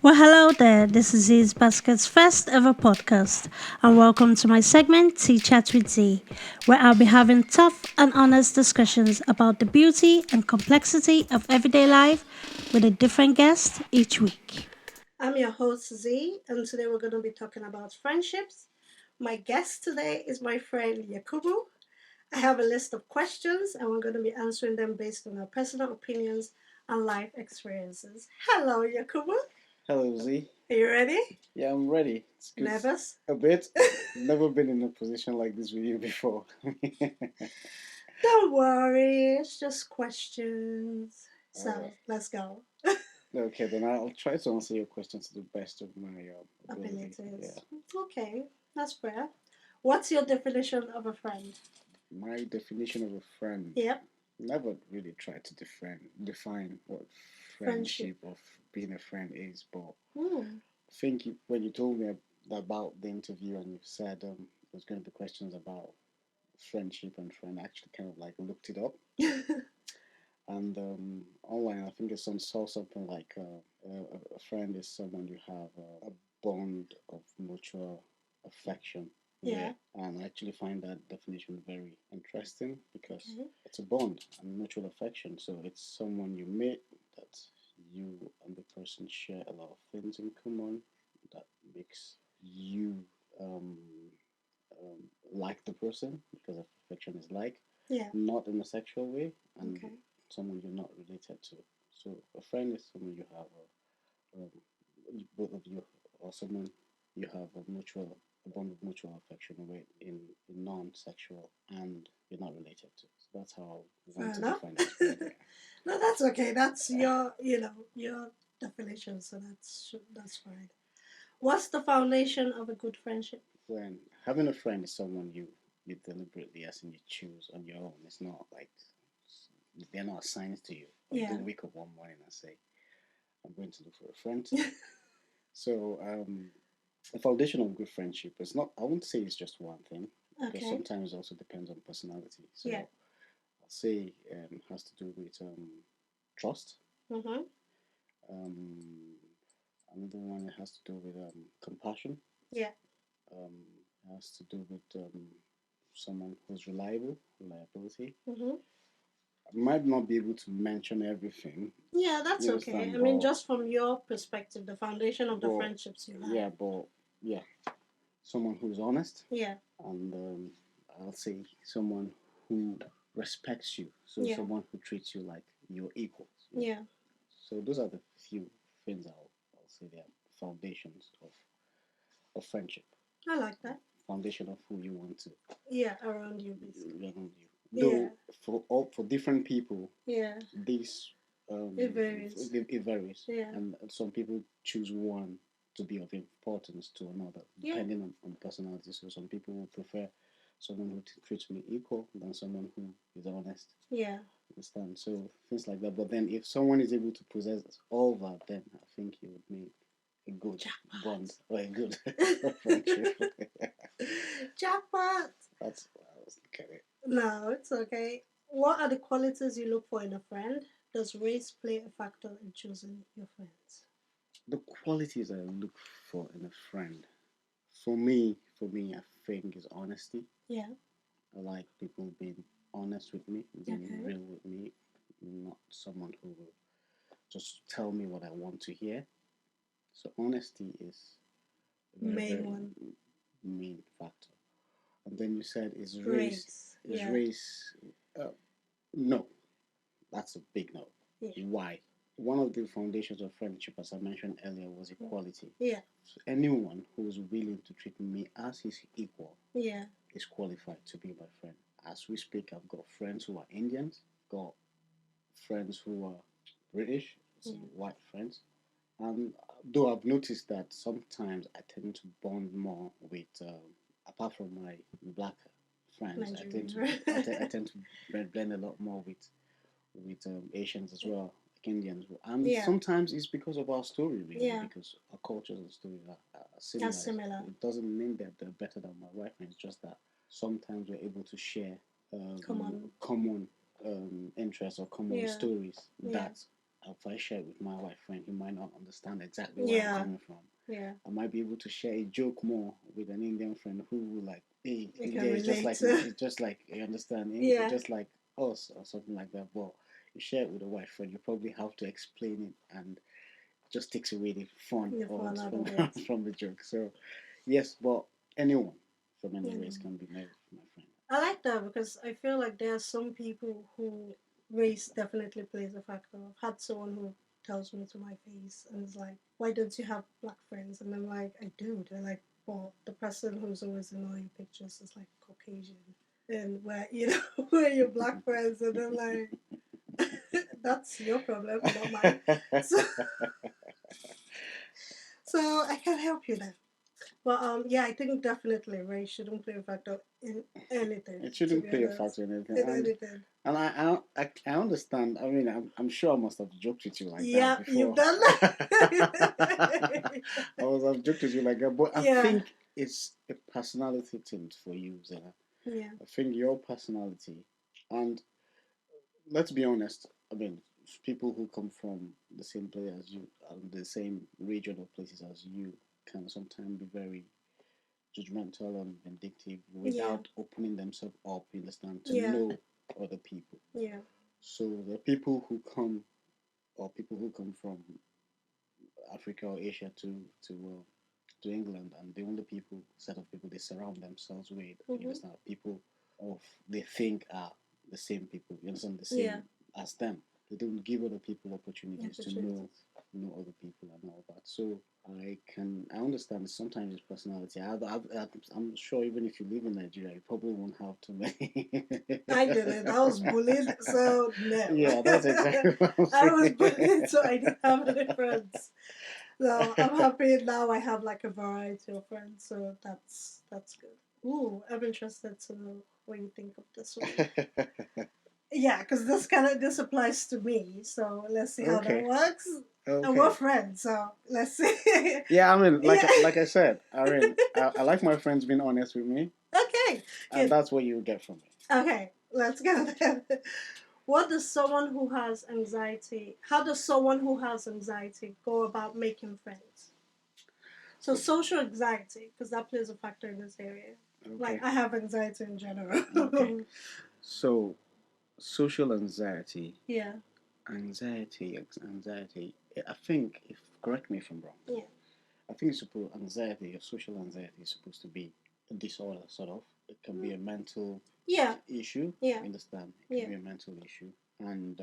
Well, hello there. This is Zee's Basket's first ever podcast, and welcome to my segment, Chats with Zee, where I'll be having tough and honest discussions about the beauty and complexity of everyday life with a different guest each week. I'm your host, Z, and today we're going to be talking about friendships. My guest today is my friend Yakubu. I have a list of questions, and we're going to be answering them based on our personal opinions and life experiences. Hello, Yakubu. Hello, Z. Are you ready? Yeah, I'm ready. It's good. Nervous? A bit. Never been in a position like this with you before. Don't worry, it's just questions. So Alright. let's go. Okay, then I'll try to answer your questions to the best of my ability. Abilities. Yeah. Okay, that's fair. What's your definition of a friend? My definition of a friend. Yep. Never really tried to define what Friendship. friendship of being a friend is, but Hmm. I think when you told me about the interview and you said there's going to be questions about friendship and friend, I actually kind of like looked it up. And online, I think it's saw something like a friend is someone you have a bond of mutual affection Yeah. with. And I actually find that definition very interesting because Okay. it's a bond and mutual affection. So it's someone you meet that you and the person share a lot of things in common that makes you um, like the person because of affection is like, Yeah. not in a sexual way, and Okay. someone you're not related to. So a friend is someone you have, both of you, or someone you have a bond of mutual affection with in non-sexual, and you're not related to. So that's how I Fair want to enough. define it. Yeah. No, that's okay. That's your definition. So that's fine. What's the foundation of a good friendship? When having a friend is someone you deliberately, as in you choose on your own. It's not like they're not assigned to you. Or you Yeah. don't wake up one morning and say, I'm going to look for a friend. So the foundation of good friendship is not, I won't say it's just one thing, because Okay. sometimes it also depends on personality. So Yeah. I'll say has to do with trust. Mm-hmm. Um, Another one has to do with compassion. Yeah. Has to do with someone who's reliability. Mm-hmm. I might not be able to mention everything. Yeah, that's You okay. understand? I mean, just from your perspective, the foundation of the But friendships you have. yeah, but yeah, someone who's honest, Yeah. and I'll say someone who respects you. So Yeah. someone who treats you like your equals. Yeah. So those are the few things I'll say they are foundations of friendship. I like that. Foundation of who you want to Yeah, around you, basically. around you. Yeah. Though for different people, Yeah. this It varies. it varies, Yeah. and some people choose one to be of importance to another, Yeah. depending on personality. So some people will prefer someone who treats me equal than someone who is honest. Yeah. Understand? So things like that. But then if someone is able to possess all that, then I think you would make a good Jackpot. bond or a good friendship. Jackpot. That's what I was looking at it. No, it's okay. What are the qualities you look for in a friend? Does race play a factor in choosing your friends? The qualities I look for in a friend, for me, I think is honesty. Yeah. I like people being honest with me, being Okay. real with me, not someone who will just tell me what I want to hear. So honesty is a very, Main very one. main factor. And then you said is race. Race. Is Yeah. race? Uh, no, that's a big no. Yeah. Why? One of the foundations of friendship, as I mentioned earlier, was equality. Yeah. So anyone who is willing to treat me as his equal Yeah. is qualified to be my friend. As we speak, I've got friends who are Indians, got friends who are British, so Yeah. white friends. And though I've noticed that sometimes I tend to bond more with, apart from my black friends, Nigerian. I tend to blend a lot more with Asians as well, like Indians. And Yeah. sometimes it's because of our story, really, Yeah. because our cultures and stories are similar. That's similar. It doesn't mean that they're better than my white friends, just that sometimes we're able to share Common. common interests or common Yeah. stories Yeah. that if I share it with my white friend, he might not understand exactly where I'm Yeah. coming from. Yeah. I might be able to share a joke more with an Indian friend who will like, hey, You can India is just relate like to. it's just like you understand, it's Yeah. just like us or something like that. But you share it with a white friend, you probably have to explain it, and just takes away the fun The or fun out from of it. from the joke. So yes, but anyone from any race Mm. can be my friend. I like that because I feel like there are some people who race definitely plays a factor. I've had someone who tells me to my face and is like, "Why don't you have black friends?" And I'm like, "I do." They're like, "Well, the person who's always in all your pictures is like Caucasian, and where where your black friends?" And I'm like, "That's your problem, not mine." So, so I can help you there. But yeah, I think definitely race shouldn't play a factor in anything. It To shouldn't be play a honest, factor in anything, in anything. and I understand. I mean, I'm sure I must have joked with you like that Yeah, you've before. done that. I was have joked with you like that, but I Yeah, think it's a personality thing for you, Zena. yeah, I think your personality, and let's be honest. I mean, people who come from the same place as you, the same region or places as you, can sometimes be very judgmental and vindictive yeah, without opening themselves up, you understand, to yeah, know other people. yeah. So the people who come, or people who come from Africa or Asia to England, and the only people set of people they surround themselves with, you Mm-hmm. understand, people of they think are the same people, you understand, the Yeah, same as them. They don't give other people opportunities to opportunities. know other people and all that. So I understand sometimes it's personality. I'm sure even if you live in Nigeria, you probably won't have too many. I didn't. I was bullied, so no. Yeah, that's exactly what I'm I was saying. bullied, so I didn't have any friends. So I'm happy now. I have like a variety of friends, so that's good. Ooh, I'm interested to know what you think of this one. Yeah, because this applies to me. So let's see how that Okay. works. And we're Okay. friends, so let's see. Yeah, I mean, Yeah. like I said, I mean, I like my friends being honest with me, Okay. and Good. that's what you get from me. Okay. Let's go then. What does someone who has anxiety? How does someone who has anxiety go about making friends? So social anxiety, because that plays a factor in this area. Like Okay. I have anxiety in general. Okay. So, social anxiety, Yeah. anxiety. I think, if correct me if I'm wrong, Yeah. I think it's supposed anxiety or social anxiety is supposed to be a disorder, sort of. It can be a mental Yeah. issue. Yeah. You understand? It can Yeah. be a mental issue, and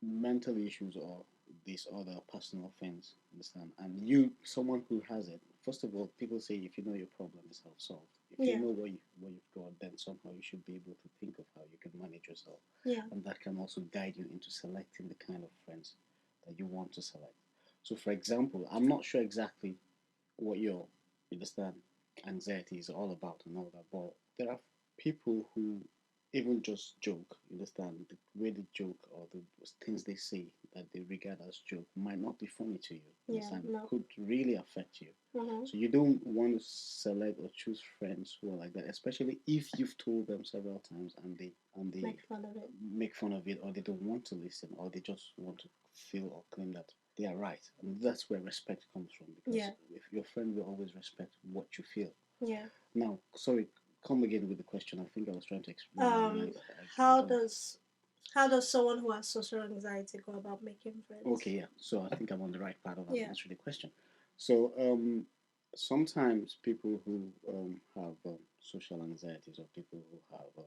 mental issues or disorder are personal things. Understand? And someone who has it, first of all, people say if you know your problem is half solved. If you Yeah. know what you've got, then somehow you should be able to think of how you can manage yourself, Yeah. and that can also guide you into selecting the kind of friends that you want to select. So, for example, I'm not sure exactly what your understand anxiety is all about and all that, but there are people who even just joke. You understand the way they joke or the things they say that they regard as joke might not be funny to you. Yeah. Understand? It No. could really affect you. Mm-hmm. So you don't want to select or choose friends who are like that, especially if you've told them several times and they Make fun of it. make fun of it, or they don't want to listen, or they just want to feel or claim that they are right. And that's where respect comes from, because Yeah. if your friend will always respect what you feel. Yeah. Now, sorry, come again with the question. I think I was trying to explain it, and Um. I How don't. does how does someone who has social anxiety go about making Okay, friends? yeah. So I think I'm on the right part of Yeah. answering the question. So sometimes people who have social anxieties, or people who have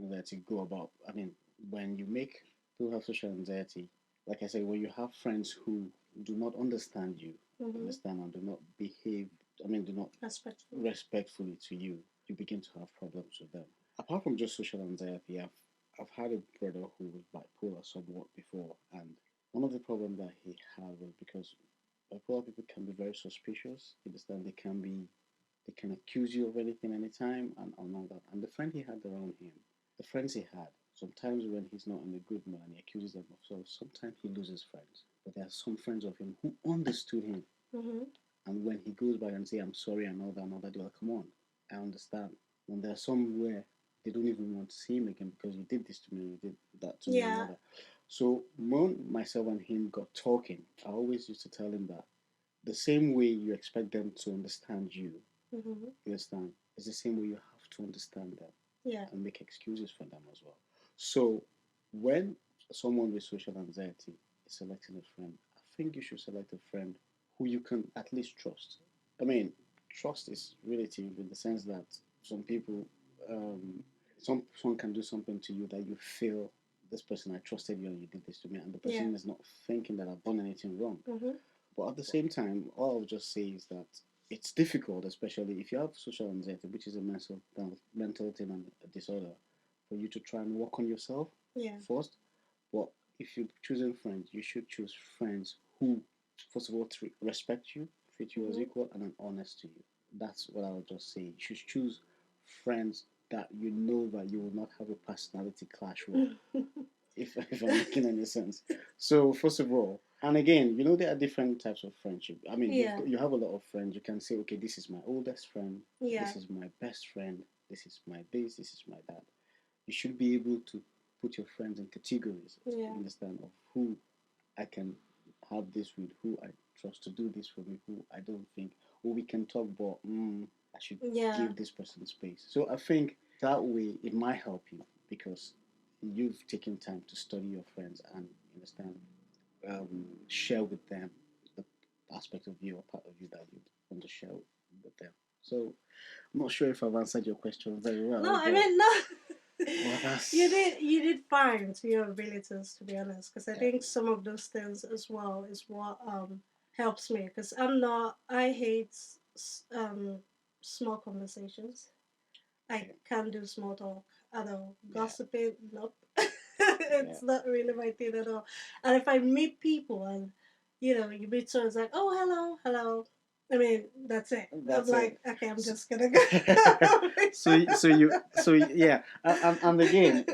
anxiety go about. I mean, when you make people have social anxiety, like I said, when you have friends who do not understand you, Mm-hmm. understand and do not behave. I mean, do not Respectful. respectfully to you, you begin to have problems with them. Apart from just social anxiety, I've had a brother who was bipolar somewhat before, and one of the problems that he had was because bipolar people can be very suspicious. You understand? They can accuse you of anything, anytime, and all that. And the friend he had around him, the friends he had, sometimes when he's not in a good mood and he accuses them of so, sometimes he loses friends. But there are some friends of him who understood him, Mm-hmm. and when he goes back and say I'm sorry and all that, they're like, come on, I understand. When there's somewhere they don't even want to see him again because you did this to me, you did that to me and all Yeah. that. So when myself and him got talking, I always used to tell him that the same way you expect them to understand you, Mm-hmm. you understand, is the same way you have to understand them Yeah. and make excuses for them as well. So when someone with social anxiety is selecting a friend, I think you should select a friend who you can at least trust. I mean, trust is relative in the sense that some people, um, someone can do something to you that you feel, this person, I trusted you and you did this to me, and the Yeah. person is not thinking that I've done anything wrong. Mm-hmm. But at the same time, all I'll just say is that it's difficult, especially if you have social anxiety, which is a mental thing and a disorder, for you to try and work on yourself Yeah. first. But if you're choosing friends, you should choose friends who, first of all, respect you, treat you as Mm-hmm. equal, and are honest to you. That's what I would just say. You should choose friends that you know that you will not have a personality clash with, if I'm making any sense. So first of all, and again, there are different types of friendship. I mean, Yeah. you have a lot of friends. You can say, okay, this is my oldest friend, Yeah. this is my best friend, this is my this is my that. You should be able to put your friends in categories. Yeah. Understand of who I can have this with, who I trust to do this for me, who I don't think, or we can talk, but I should Yeah. give this person space. So I think that way it might help you because you've taken time to study your friends and understand, share with them the aspect of you or part of you that you want to share with them. So I'm not sure if I've answered your question very No, well, I but mean no. You that's did fine to your abilities, to be honest, because I yeah, think some of those things as well is what helps me, because I hate small conversations. I okay, can't do small talk at all. yeah, Gossiping, nope. yeah. It's not really my thing at all. And if I meet people and you meet someone, it's like, oh, hello, hello. I mean, that's it. I'm That's it. like, okay, I'm So, just gonna go. so yeah, and again,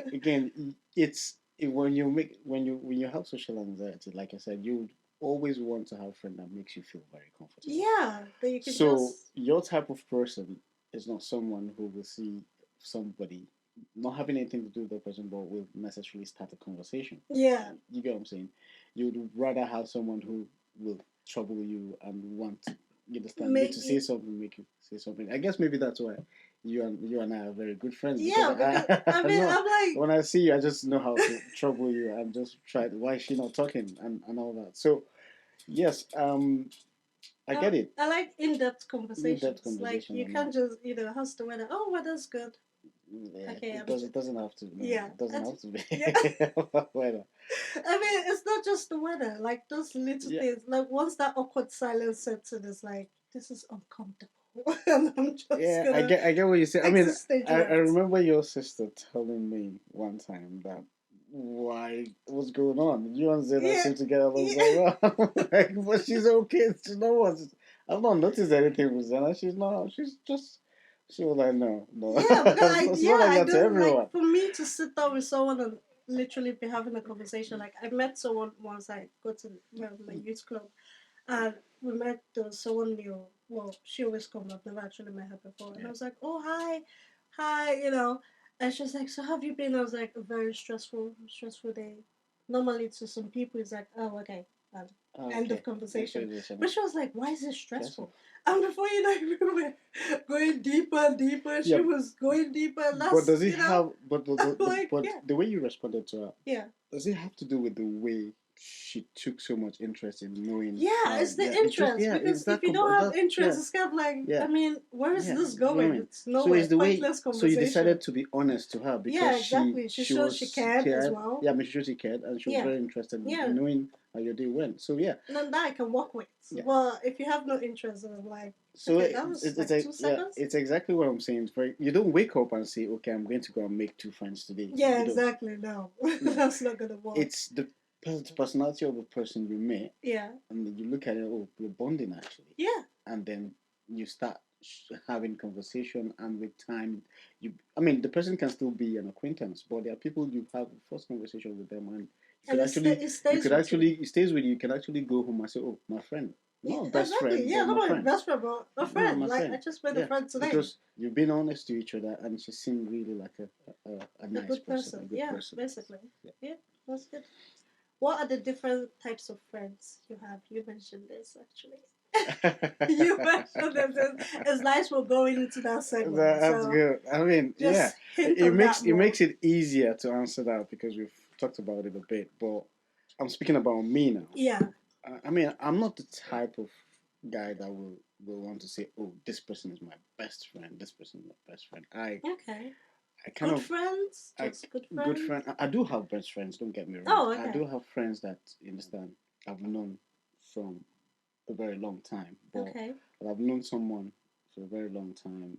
when you have social anxiety, like I said, you always want to have a friend that makes you feel very comfortable. Yeah, that you can So just your type of person is not someone who will see somebody not having anything to do with the person, but will necessarily start a conversation. yeah You get what I'm saying? You would rather have someone who will trouble you and want, you understand, you make to say something, make you say something. I guess maybe that's why you and I are very good friends because yeah because I I mean know I'm like when I see you, I just know how to trouble you and just try. Why is she not talking and all that. So yes, I I, get it. I like in-depth In-depth conversations. Like conversation you or not. can't just how's the weather? Oh, weather's good. Yeah, Okay, it I'm does. just It doesn't have to. No, yeah it doesn't have to be. yeah. Weather. I mean, it's not just the weather. Like those little Yeah, things. Like once that awkward silence sets in, it's like this is uncomfortable, and I'm just yeah. gonna I get what you say. I mean, exit stage I left. remember your sister telling me one time that why what's going on? You and Zena Yeah, seem to get along yeah, so well. Like, but she's okay. She know what? I've not noticed anything with Zena. She's not. She's just. She was like, no, no. yeah. Because It's not like I that to don't like everyone. for me to sit down with someone and literally be having a conversation. Like I met someone once. I go to my youth club, and we met someone new. Well, she always comes. I've never actually met her before. And I Yeah. was like, oh, hi. Hi, And she's like, so how have you been? I was like, a very stressful day. Normally to some people, it's like, oh, okay. And Oh, end of okay. That's conversation. what you're saying. But she was like, why is it Stressful. stressful? And before you know, we were going deeper and deeper. Yeah, She was going deeper. And but that's, does it have? like, But yeah. the way you responded to her, Yeah. does it have to do with the way she took so much interest in knowing Yeah, how? it's the Yeah, it's just interest, yeah, because if you don't have that interest, yeah, it's kind of like, yeah, I mean, where is yeah. this You know what I going? mean? It's So nowhere. it's the way. Pointless So you conversation. decided to be honest to her because Yeah, exactly. She she showed she was cared as cared. well. Yeah, I mean, she showed she cared and she was Yeah, very interested yeah. in knowing how your day went. So yeah, And then that I can work with. yeah. Well, if you have no interest, then I'm like, So okay, that was like two yeah, seconds. it's exactly what I'm saying. It's very, you don't wake up and say, okay, I'm going to go and make two friends today. Yeah, You don't. exactly. No, No, that's not gonna work. it's the personality of the person you met, Yeah, and then you look at it. Oh, we're bonding actually, yeah. and then you start having conversation, and with time, I mean, the person can still be an acquaintance, but there are people you have a first conversation with them, and And you stays could with you. actually, it stays with you. You can actually go home and say, oh, my friend, Yeah, not a best exactly. friend, Yeah, but not my my friend. best friend, but a No, friend. my Like I friend. just met a Yeah, friend today. because you've been honest to each other, and she seemed really like a A nice good person, a person. good Yeah, person. basically. Yeah. Yeah, that's good. What are the different types of friends you have? You mentioned this actually. You mentioned this. It's nice we're going into that segment. That's So good. I mean, yeah, just hint on that it more. makes it easier to answer that because we've talked about it a bit. But I'm speaking about me now. Yeah. I mean, I'm not the type of guy that will want to say, "Oh, this person is my best friend. This person is my best friend." Okay. I kind Good of friends? I Just good good friends? friend. I do have best friends. Don't get me wrong. Oh, I okay. do have friends that you understand I've known from a very long time. But Okay. I've known someone for a very long time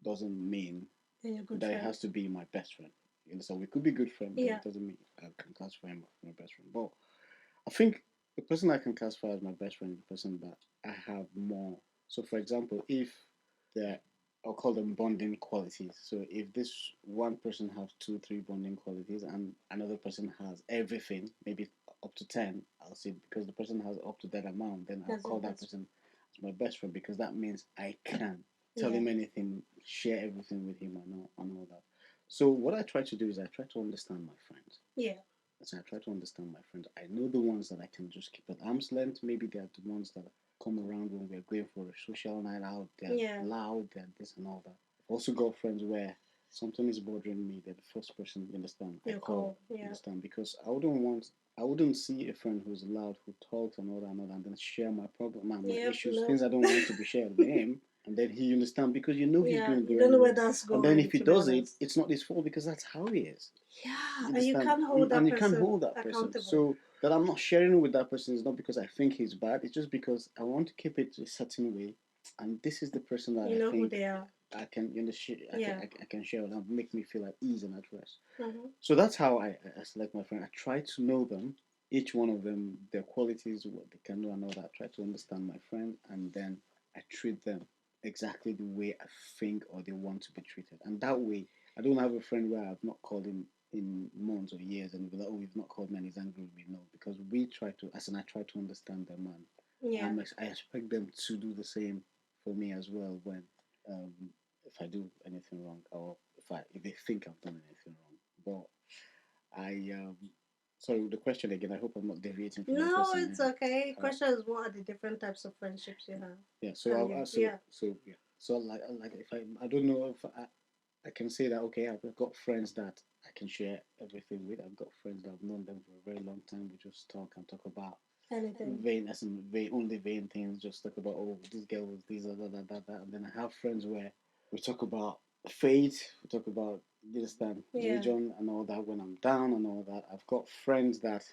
doesn't mean And you're good that it friend. has to be my best friend. You understand? We could be good friends, but Yeah. it doesn't mean I can classify him as my best friend. But I think the person I can classify as my best friend is the person that I have more. So, for example, if there, I'll call them bonding qualities. So, if this one person has two, three bonding qualities, and another person has everything, maybe up to 10, I'll say because the person has up to that amount, then I'll That's call your that best. person as my best friend because that means I can tell Yeah. him anything, share everything with him, and all that. So, what I try to do is I try to understand my friends. Yeah. So I try to understand my friends. I know the ones that I can just keep at arm's length. Maybe they are the ones that come around when we're going for a social night out. They're Yeah. loud, they're this and all that. I've also got friends where something is bothering me. They're the first person, you understand, I You call, call. Yeah. understand, because I wouldn't see a friend who's loud, who talks and all that, and then share my problem, my Yep. issues, No. things I don't want to be shared with him. And then he understand because you know he's Yeah. going to You go don't know anywhere. where that's And then going, if he to be does it, honest. it's not his fault because that's how he is. Yeah. You And you understand? can't hold that And you can't person hold that person. accountable. So that I'm not sharing with that person is not because I think he's bad. It's just because I want to keep it a certain way. And this is the person that You I know who think they are. I can, Yeah. I can share with and make me feel at ease and at rest. Mm-hmm. So that's how I select my friend. I try to know them, each one of them, their qualities, what they can do, and all that. I try to understand my friend, and then I treat them exactly the way I think or they want to be treated. And that way, I don't have a friend where I've not called him in months or years and be like, oh, you've not called me and he's angry with me. No, because we try to, as in I try to understand them Yeah. and I expect them to do the same for me as well when um, if I do anything wrong or if they think I've done anything wrong. But sorry, the question again. I hope I'm not deviating from the No, question. it's okay. Uh, Question is, what are the different types of friendships you have? yeah. So And you, yeah. yeah. So like if I don't know if I can say that okay, I've got friends that I can share everything with. I've got friends that I've known them for a very long time. We just talk and talk about Anything. vain as in vain only vain things. Just talk about oh this girl was this that. And then I have friends where we talk about faith. We talk about you understand Yeah. religion and all that when I'm down and all that. I've got friends that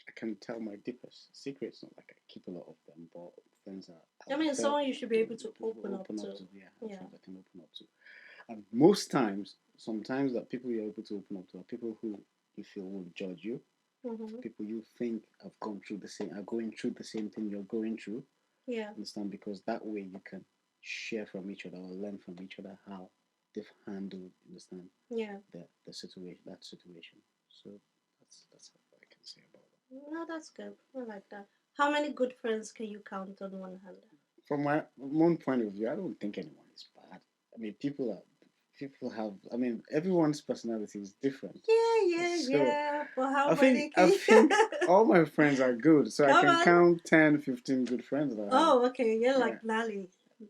I can tell my deepest secrets. Not like I keep a lot of them, but friends that I I will mean, tell someone you should be able to open up to. Yeah, Yeah. friends I can open up to. And most times, sometimes that people you're able to open up to are people who you feel will judge you, Mm-hmm. people you think have gone through are going through the same thing you're going through. Yeah. Understand? Because that way you can share from each other or learn from each other how they've handled, understand, Yeah. the situation, that situation. So that's what I can say about that. No, that's good. I like that. How many good friends can you count on one hand? From my own point of view, I don't think anyone is bad. I mean, people have. I mean, everyone's personality is different. So Yeah. For how I think many can you? all my friends are good. So I Come can on. count 10, 15 good friends that I have. Oh, okay. You're Yeah. like Lally.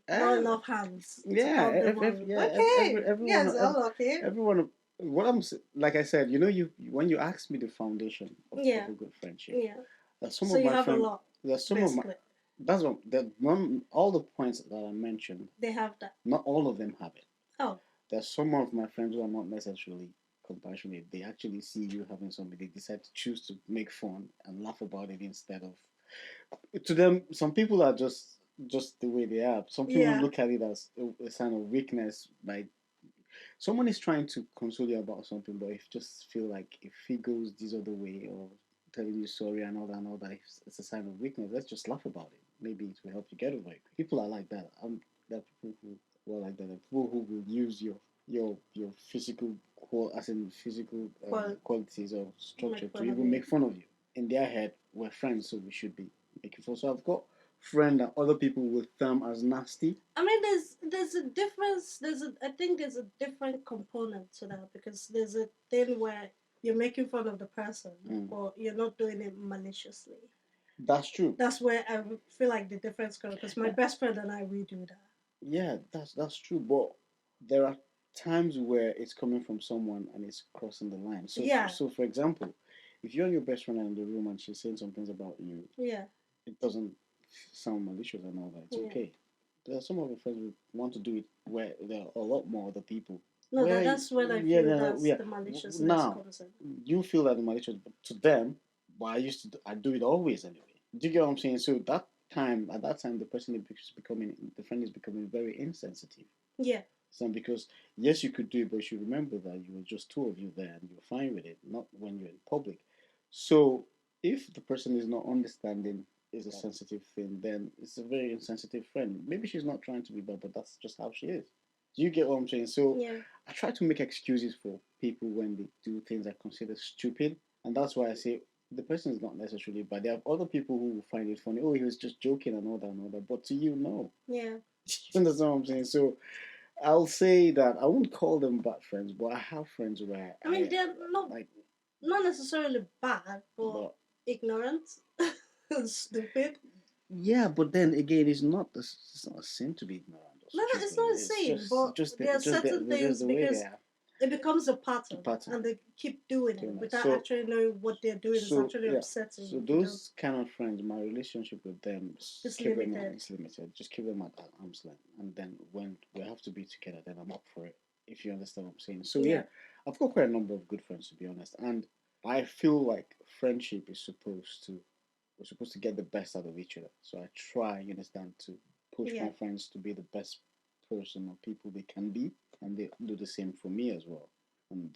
Not Uh, enough hands to yeah, count them all. everyone, Yes, all okay. everyone. What like I said, you when you ask me the foundation Yeah. of a good friendship, Yeah. there's some So of you my have a friend, lot, there's some of my, basically. that's what that one, all the points that I mentioned, They have that. not all of them have it. Oh. There's some of my friends who are not necessarily compassionate. They actually see you having something, they decide to choose to make fun and laugh about it instead of to them. Some people are just the way they are. Some people Yeah. look at it as a sign of weakness by someone is trying to console you about something, but if you just feel like if he goes this other way or telling you sorry and all that, it's a sign of weakness. Let's just laugh about it. Maybe it will help you get over it. People are like that. There are people who are like that. There are people who will use your physical as in physical Well, qualities or make structure to fun of even you. make fun of you. In their head, we're friends, so we should be making fun. So I've got friend that other people will term as nasty. I mean, there's a difference. I think there's a different component to that because there's a thing where you're making fun of the person, Mm. but you're not doing it maliciously. That's true. That's where I feel like the difference comes, because my Yeah, best friend and I, we do that. yeah, that's true. But there are times where it's coming from someone and it's crossing the line. So, Yeah. so for example, if you're and your best friend are in the room and she's saying some things about you, Yeah. it doesn't sound malicious and all that. It's Yeah. okay. There are some of your friends who want to do it where there are a lot more other people. No, Where that's when I yeah, feel no, that's yeah. the maliciousness Now comes in. you feel that the malicious, but to them, but I do it always anyway. Do you get what I'm saying? So at that time, the person is becoming, the friend is becoming very insensitive. Yeah. So because yes, you could do it, but you should remember that you were just two of you there and you're fine with it, not when you're in public. So if the person is not understanding is a sensitive thing, then it's a very insensitive friend. Maybe she's not trying to be bad, but that's just how she is. Do you get what I'm saying? So Yeah. I try to make excuses for people when they do things I consider stupid, and that's why I say the person is not necessarily bad. There are other people who will find it funny. Oh, he was just joking and all that and all that. But to you, no. Yeah. You understand what I'm saying? So I'll say that I wouldn't call them bad friends, but I have friends where I mean, they're like, not necessarily bad, but but ignorant, stupid. yeah, but then again, it's not a sin to be ignorant or No, no, it's stupid. not It's insane, just but there are certain they're just things the way they because are. it becomes a The pattern, pattern and they keep doing it doing that. without actually knowing what they're doing is So actually yeah, upsetting so if you don't. those kind of friends, my relationship with them, It's keep them limited. it's limited. Just keep them at arm's length, and then when we have to be together, then I'm up for it. If you understand what I'm saying. So yeah, Yeah. I've got quite a number of good friends to be honest, and I feel like friendship is supposed to we're supposed to get the best out of each other. So I try, you understand, to push Yeah. my friends to be the best person or people they can be, and they do the same for me as well. And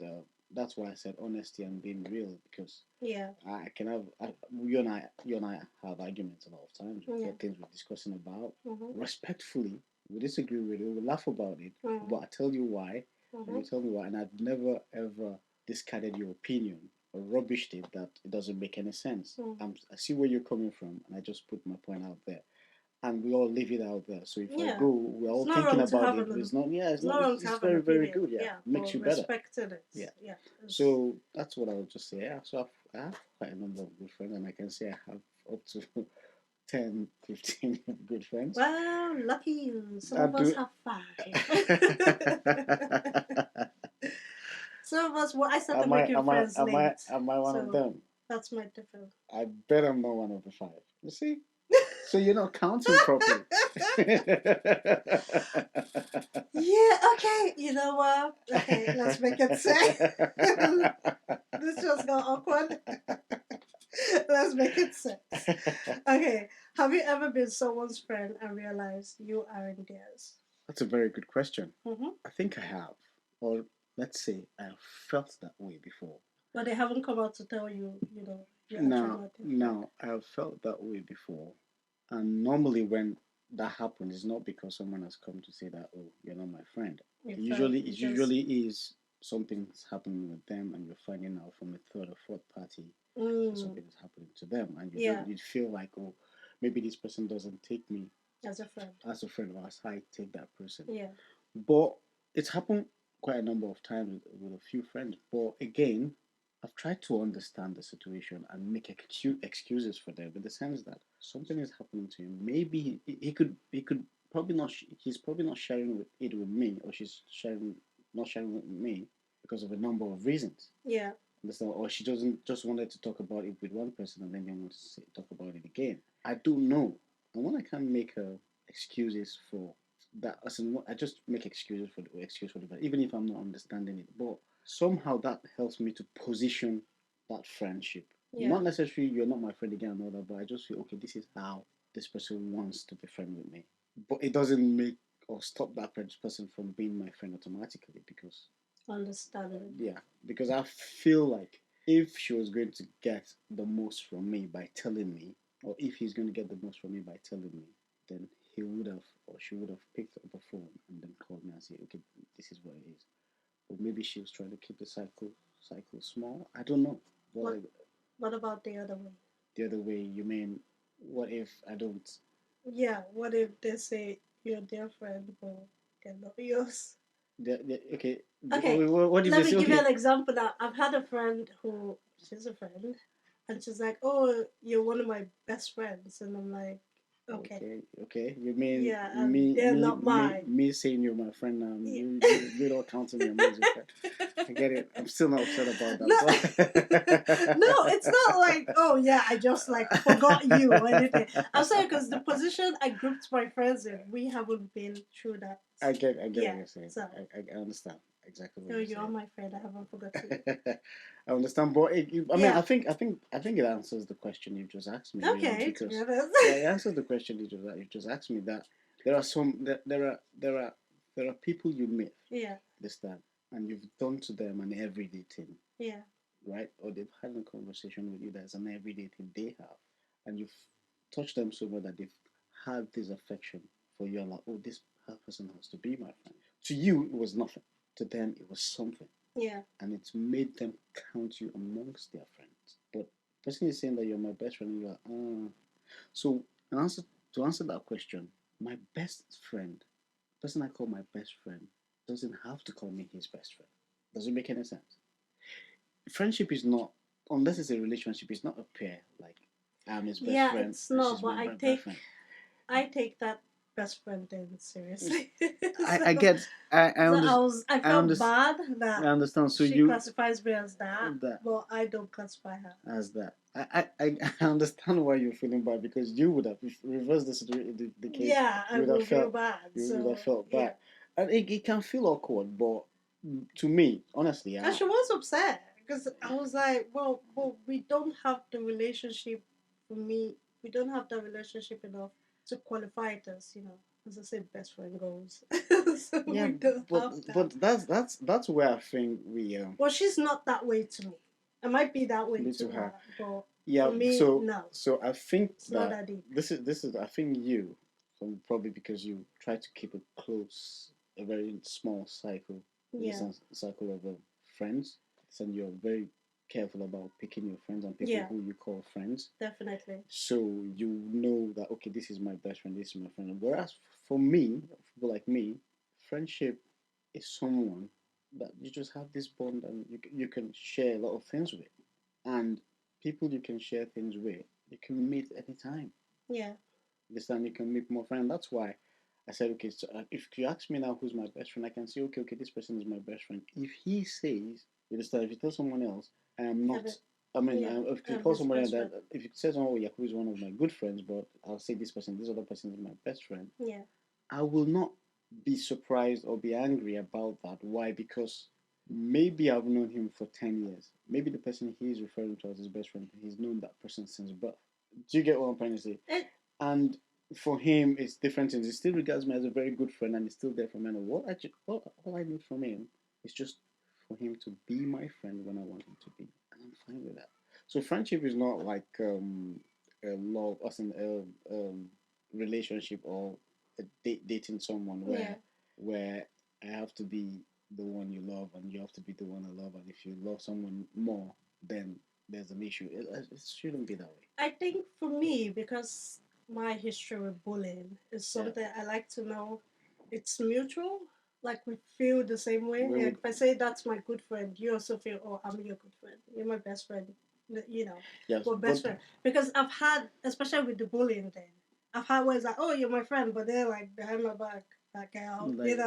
that's why I said honesty and being real because Yeah. I can have you and I have arguments a lot of times. We've Yeah. got things we're discussing about Mm-hmm. respectfully. We disagree with it. We laugh about it, Mm-hmm. but I tell you why, and Mm-hmm. you tell me why, and I've never ever discarded your opinion or rubbished it that it doesn't make any sense. Mm-hmm. I see where you're coming from, and I just put my point out there, and we all leave it out there. So if I Yeah. go, we're It's all not thinking wrong to about have it. an. It's not, yeah, It's not wrong to it's have an very, very opinion. good. Yeah, Yeah, makes but you better. respecting it. Yeah. Yeah. So that's what I would just say. Yeah. So I have quite a number of good friends, and I can say I have up to 10, 15 good friends. Well, lucky you. Some I of us do. have 5. Some of us. Well, I started making friends late, am I one of so them? that's my difference. I bet I'm not one of the five. You see? So you're not counting properly. Yeah. Okay. You know what? Okay. Let's make it say. This just got awkward. Let's make it sense. Okay. Have you ever been someone's friend and realized you aren't theirs? That's a very good question. Mm-hmm. I think I have, or let's say I have felt that way before. But they haven't come out to tell you, you're actually Now, not their friend. now I have felt that way before, and normally when that happens, it's not because someone has come to say that, oh, you're not my friend. You felt Usually, you it just. usually is something's happening with them, and you're finding out from a third or fourth party that Mm, something is happening to them, and yeah, you feel like, oh, maybe this person doesn't take me as a friend. as a friend, or as I take that person. Yeah. But it's happened quite a number of times with a few friends. But again, I've tried to understand the situation and make excuses for them in the sense that something is happening to him. Maybe he could probably not he's probably not sharing it with me, or she's sharing not sharing with me because of a number of reasons. Yeah. Understand? Or she doesn't just wanted to talk about it with one person and then they want to talk about it again. I don't know. And when I can't make excuses for that, as in, I just make excuses for the excuse for the even if I'm not understanding it. But somehow that helps me to position that friendship. Yeah. Not necessarily you're not my friend again and all that, but I just feel okay. This is how this person wants to be friend with me. But it doesn't make or stop that person from being my friend automatically because Understandable. yeah, because I feel like if she was going to get the most from me by telling me, or if he's going to get the most from me by telling me, then he would have or she would have picked up the phone and then called me and said, okay, this is what it is. Or maybe she was trying to keep the cycle small. I don't know. What But What about the other way? the other way, you mean, what if I don't? Yeah. What if they say you're their friend, but they're not yours? Okay. Okay, What did let they me say? give you Okay. an example now. I've had a friend who, she's a friend, and she's like, "Oh, you're one of my best friends," and I'm like, "Okay, Okay, okay. You mean yeah, and they're not mine." me saying you're my friend now? Yeah. You don't count me as your friend. I get it. I'm still not upset about No, that. no, it's not like, oh yeah, I just like forgot you or anything. I'm saying because the position I grouped my friends in, we haven't been through that. I get what Yeah, you're saying. so I understand exactly what so you're you are saying. my friend. I haven't forgotten you. I understand, but I mean, Yeah. I think it answers the question you just asked me, really, Okay, to be because honest. yeah, it answers the question you just asked me that there are there are people you meet Yeah, this time and you've done to them an everyday thing, yeah, right? Or they've had a conversation with you that's an everyday thing they have, and you've touched them so much that they've had this affection for you, and like, oh, this person has to be my friend. To you, it was nothing. To them, it was something, yeah, and it's made them count you amongst their friends. But the person is saying that you're my best friend, and you're like, so an answer to answer that question, my best friend, the person I call my best friend, doesn't have to call me his best friend. Does it make any sense? Friendship is not, unless it's a relationship, it's not a pair. Like I'm his best yeah. friend It's and not, she's but my best friend. I take that best friend thing seriously. I get, So I I felt understand. bad I that understand. So she you classifies me as that, that but I don't classify her. as that. I understand why you're feeling bad because you would have reversed the case. Yeah, I You would have will feel felt bad. you would have So felt yeah, bad, and it can feel awkward. But to me, honestly, and she was upset because I was like, well, we don't have the relationship. For me, we don't have the relationship enough to qualify it as, as I said, best friend goals. So yeah, we don't but have that. that's where I think we Well, she's not that way to me. I might be that way be to to her. her, but Yeah, for me, so no, I think it's not that that deep. this is I think you, probably because you try to keep a close, a very small cycle, Yeah, circle of friends, and you're very careful about picking your friends and people yeah, who you call friends. definitely. So you know that okay, this is my best friend, this is my friend. Whereas for me, people like me, friendship is someone that you just have this bond and you can share a lot of things with, and people you can share things with, you can meet anytime. Yeah, This time you can meet more friends. That's why I said, okay, so if you ask me now who's my best friend, I can say, okay, this person is my best friend. If he says, you understand, if you tell someone else, I am yeah, not, I mean, yeah. if you I'm call his somebody best that, friend. if you say someone, oh, Yakubu is one of my good friends, but I'll say this other person is my best friend, Yeah, I will not be surprised or be angry about that. Why? Because maybe I've known him for 10 years. Maybe the person he's referring to as his best friend, he's known that person since birth. Do you get what I'm trying to say? it, And for him, it's different things. He still regards me as a very good friend and he's still there for me. And all I need from him is just for him to be my friend when I want him to be. And I'm fine with that. So friendship is not like a love, as in a relationship or dating someone yeah. where I have to be the one you love and you have to be the one I love. And if you love someone more, then there's an issue. It shouldn't be that way. I think for me, because my history with bullying is Yeah. something I like to know it's mutual. Like we feel the same way. We Like would, if I say that's my good friend, you also feel, oh, I'm your good friend. You're my best friend. You know, yes, we're best but friend. Because I've had, especially with the bullying thing, I've had where it's like, oh, you're my friend, but they're like behind my back, that girl, like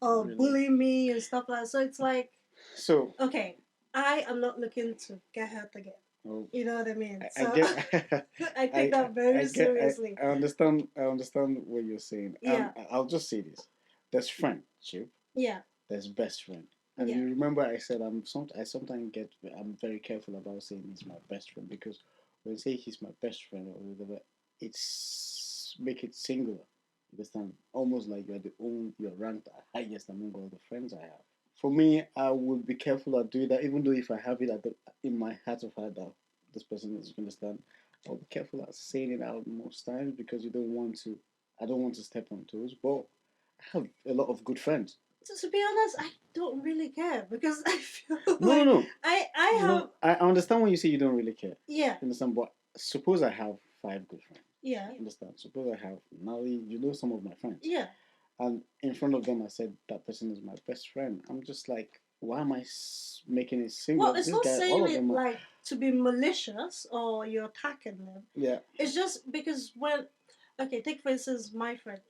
or really. bullying me and stuff like that. So it's like, So, okay, I am not looking to get hurt again. oh, You know what I mean? I So get, I take that very seriously. I understand what you're saying. Yeah, I'll just say this: there's friendship, yeah, there's best friend, and yeah, you remember I said I sometimes I'm very careful about saying he's my best friend because when I say he's my best friend or whatever, it's make it singular. You understand? Almost like you're ranked highest among all the friends I have. For me, I would be careful at doing that, even though if I have it in my heart of heart that this person is, you understand, I'll be careful at saying it out most times because you don't want to. I don't want to step on toes, but I have a lot of good friends. to be honest, I don't really care because I feel No, no, like no, I have, no. I understand when you say you don't really care. yeah, You understand, but suppose I have five good friends. yeah, You understand? Suppose I have Nali. You know some of my friends. yeah, and in front of them I said that person is my best friend. I'm just like, why am I making it Well, single? it's This not guy, all saying of it them are. like to be malicious or you're attacking them. Yeah. It's just because when, okay, take for instance my friends.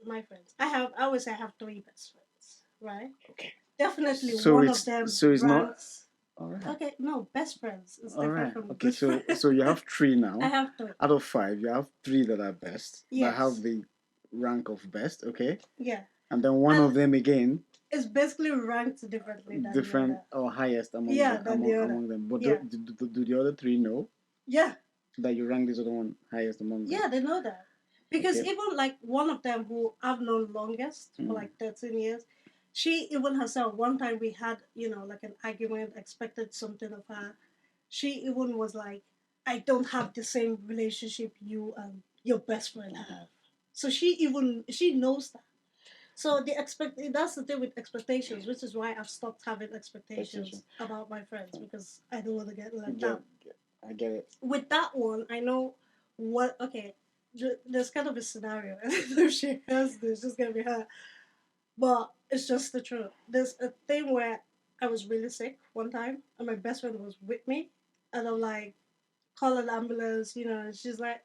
I always say I have three best friends, right? Okay. Definitely So one of it's them so it's not ranks. all right. Okay, no, best friends is All different right. from Okay. good So friends. so you have three now. I have three. Out of five, you have three that are best. That have Yes. the rank of best. Okay. Yeah. And then one And of them again, it's basically ranked differently than the different other. or highest among Yeah, than the other. among them. But Yeah. do the other three know Yeah. that you rank this other one highest among them? Yeah, they know that. Because Okay. even like one of them who I've known longest for Mm. like 13 years, she even herself, one time we had, like an argument, expected something of her. She even was like, I don't have the same relationship you and your best friend have. So she knows that. So that's the thing with expectations, which is why I've stopped having expectations about my friends because I don't want to get let down. I get it. With that one, I know what. Okay, there's kind of a scenario, and if she has this, just gonna be her. But it's just the truth. There's a thing where I was really sick one time, and my best friend was with me, and I'm like, call an ambulance, and she's like,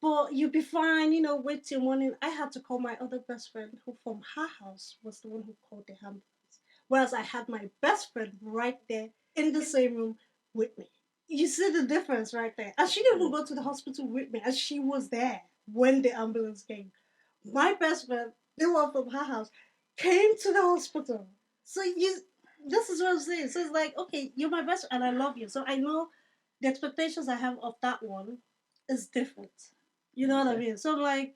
but you'll be fine, wait till morning. I had to call my other best friend, who from her house was the one who called the ambulance. Whereas I had my best friend right there in the same room with me. You see the difference right there. And she didn't even go to the hospital with me, and she was there when the ambulance came. My best friend, the one from her house, came to the hospital. So this is what I'm saying. So it's like, okay, you're my best friend and I love you. So I know the expectations I have of that one is different. You know what I mean? So I'm like,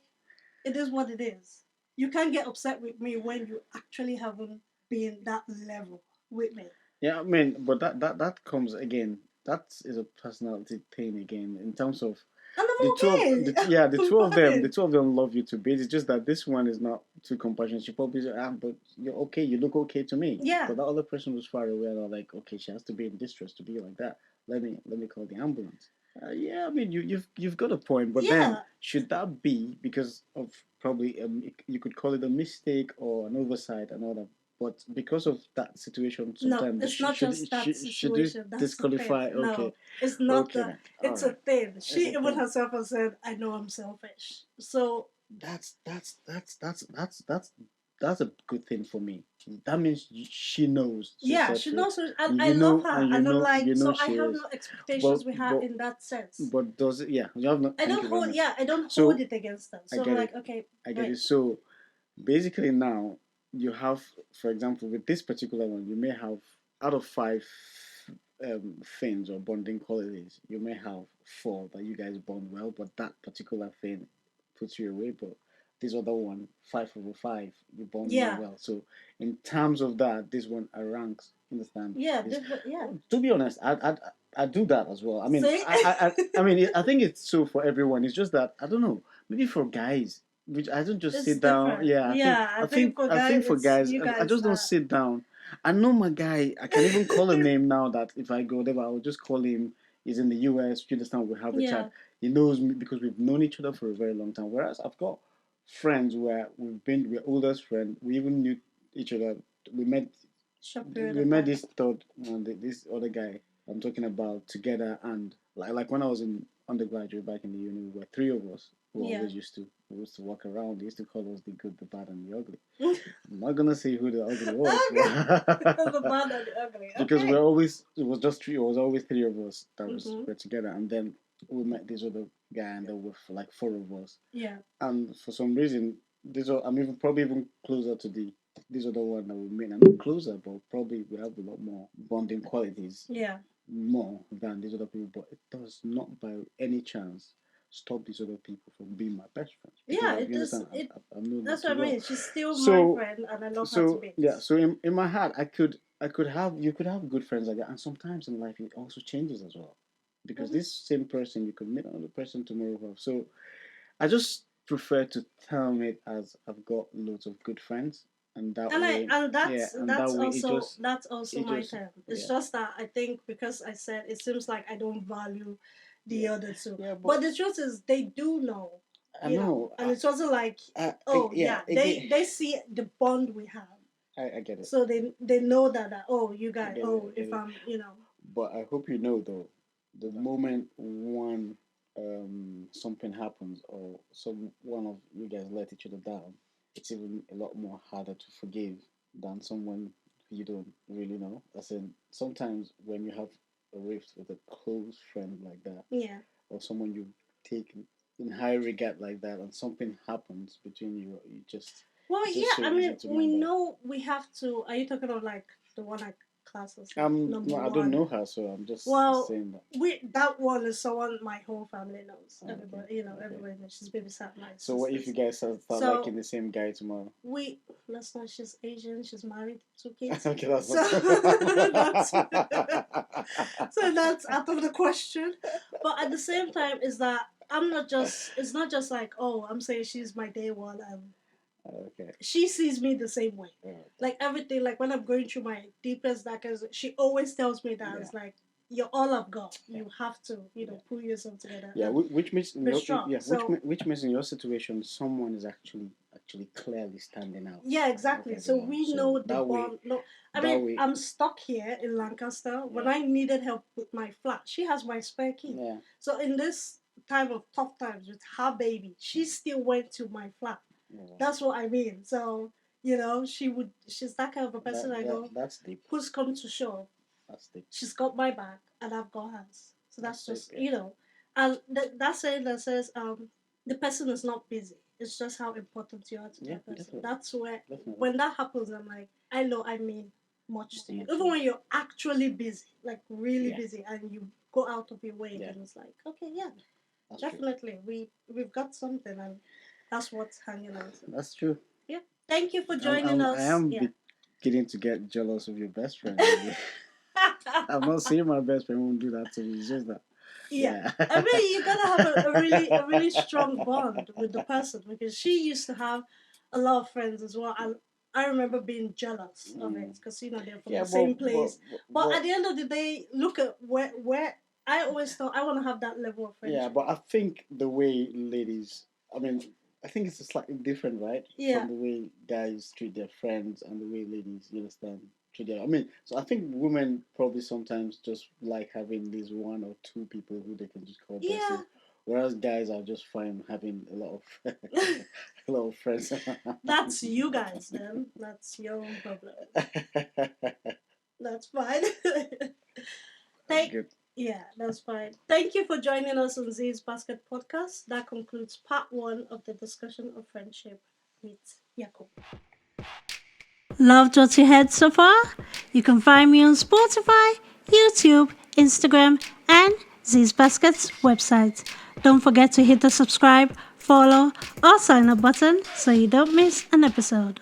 it is what it is. You can't get upset with me when you actually haven't been that level with me. Yeah, I mean, but that comes again. That is a personality thing again in terms of And the I'm two of okay. the I'm two of them, the fine. two of them love you to bits. It's just that this one is not too compassionate. She probably said, but you're okay. You look okay to me. Yeah. But the other person was far away. And I'm like, okay, she has to be in distress to be like that. Let me call the ambulance. Yeah, I mean, you've got a point, but then Yeah. should that be because of probably you could call it a mistake or an oversight and all that, but because of that situation, No, sometimes it's not just that should you situation. That's the thing. disqualify? Okay, No, it's not okay that. then, all It's a right, thing. it's She a even thing. herself has said, I know I'm selfish. So, That's a good thing for me. That means she knows she's yeah, she selfish, knows. And and I love her. and And I'm like, you know so I she have is. no expectations But with her in that sense. does it? Yeah, you have not. I Thank don't you very hold, much. yeah, I don't hold So it against them. I So I'm get it. like, okay, I get great. it. So basically now you have, for example, with this particular one, you may have out of five things or bonding qualities, you may have four that you guys bond well, but that particular thing puts you away. But this other one, 5 over 5, you bond more Yeah. well. So in terms of that, this one ranks. Understand? Yeah, This, different. Yeah. to be honest, I do that as well. I mean, See? I mean, I think it's so for everyone. It's just that I don't know. Maybe for guys, which I don't just It's sit down. different. Yeah, Yeah, I think for I guys, think for it's guys, you I guys just don't that. sit down. I know my guy. I can even call a name now that if I go there, I will just call him. He's in the US. You understand? We have a Yeah. chat. He knows me because we've known each other for a very long time. Whereas I've got friends where we're oldest friend. We even knew each other. We met Short period we of met time. this third this other guy I'm talking about together, and like when I was in undergraduate back in the uni, we were three of us who Yeah. always used to walk around. They used to call us the good, the bad, and the ugly. I'm not gonna say who the ugly was, The bad and the ugly. because Okay. it was just three. It was always three of us that Mm-hmm. were together, and then we met this other guy, and there were like four of us. Yeah. And for some reason, I'm even probably even closer to this other one that we met. I'm not closer, but probably we have a lot more bonding qualities Yeah. more than these other people. But it does not by any chance stop these other people from being my best friends. Because Yeah, it you is. understand, I've known them That's what too I well. mean. She's still my So friend, and I love her to yeah, bits. so in my heart, I could have you could have good friends like that, and sometimes in life it also changes as well, because Mm-hmm. this same person you could meet another person tomorrow. So I just prefer to term it as I've got loads of good friends, and that And I way, and yeah, that's and that that's way it also just that's also it my just term. It's yeah just that I think because I said it seems like I don't value the yeah other two. yeah, But but the truth is they do know. I know. And it wasn't like, Yeah, they see the bond we have, I get it. so they know that you I guys, get it. I if get it. I'm, But I hope you know though, the moment one something happens or some one of you guys let each other down, it's even a lot more harder to forgive than someone who you don't really know. As in, sometimes when you have a rift with a close friend like that, yeah. or someone you take in high regard like that, and something happens between you, you just Well, it's just yeah. so I easy mean, to we mend that. know we have to. Are you talking of like the one I class as like number No, I don't one? know her, so I'm just Well, saying that. that one is someone my whole family knows. Oh, okay, Everybody, okay. everybody knows. She's babysat my So what if you sisters. guys start So liking the same guy tomorrow? we let's not. She's Asian. She's married, 2 kids. Okay, that's So that's so that's out of the question. But at the same time, is that I'm not just. It's not just like, oh, I'm saying she's my day one and okay. she sees me the same way. Okay. Like everything, like when I'm going through my deepest, darkest, she always tells me that it's like you're all I've got. You have to, pull yourself together. Yeah, And which means be strong. So which means in your situation, someone is actually clearly standing out. yeah, exactly. So we know the that way, bond. No, I that mean way, I'm stuck here in Lancaster. When I needed help with my flat, she has my spare key. yeah, So in this time of tough times with her baby, she still went to my flat. yeah. That's what I mean. So she's that kind of a person I go, That's deep. who's come to show. That's deep. She's got my back and I've got hers. So that's Deep, just, yeah. And that's saying that says the person is not busy. It's just how important you are to that person. Definitely. That's where Definitely. when that happens, I'm like, I know I mean much to you. Much Even to you. when you're actually busy, like really Yeah. busy, and you go out of your way, Yeah. and it's like, okay, yeah, That's definitely, we've got something, and that's what's hanging on to. That's true. Yeah. Thank you for joining us. I am Yeah. beginning to get jealous of your best friend. I'm not saying my best friend won't do that to me. It's just that. Yeah. I mean, you gotta have a really strong bond with the person because she used to have a lot of friends as well, and I remember being jealous of it because they're from the same place. But at the end of the day, look at where I always thought I want to have that level of friendship. Yeah, but I think the way ladies, I mean, I think it's slightly different, right? Yeah. From the way guys treat their friends and the way ladies, you understand, treat their. I mean, so I think women probably sometimes just like having these one or two people who they can just call besties. Yeah. Whereas guys are just fine having a lot of a lot of friends. That's you guys then. That's your own problem. That's fine. Good. Yeah, that's fine. Thank you for joining us on Zee's Basket Podcast. That concludes part 1 of the discussion of friendship with Yakubu. Loved what you heard so far? You can find me on Spotify, YouTube, Instagram, and Zee's Basket's website. Don't forget to hit the subscribe, follow, or sign up button so you don't miss an episode.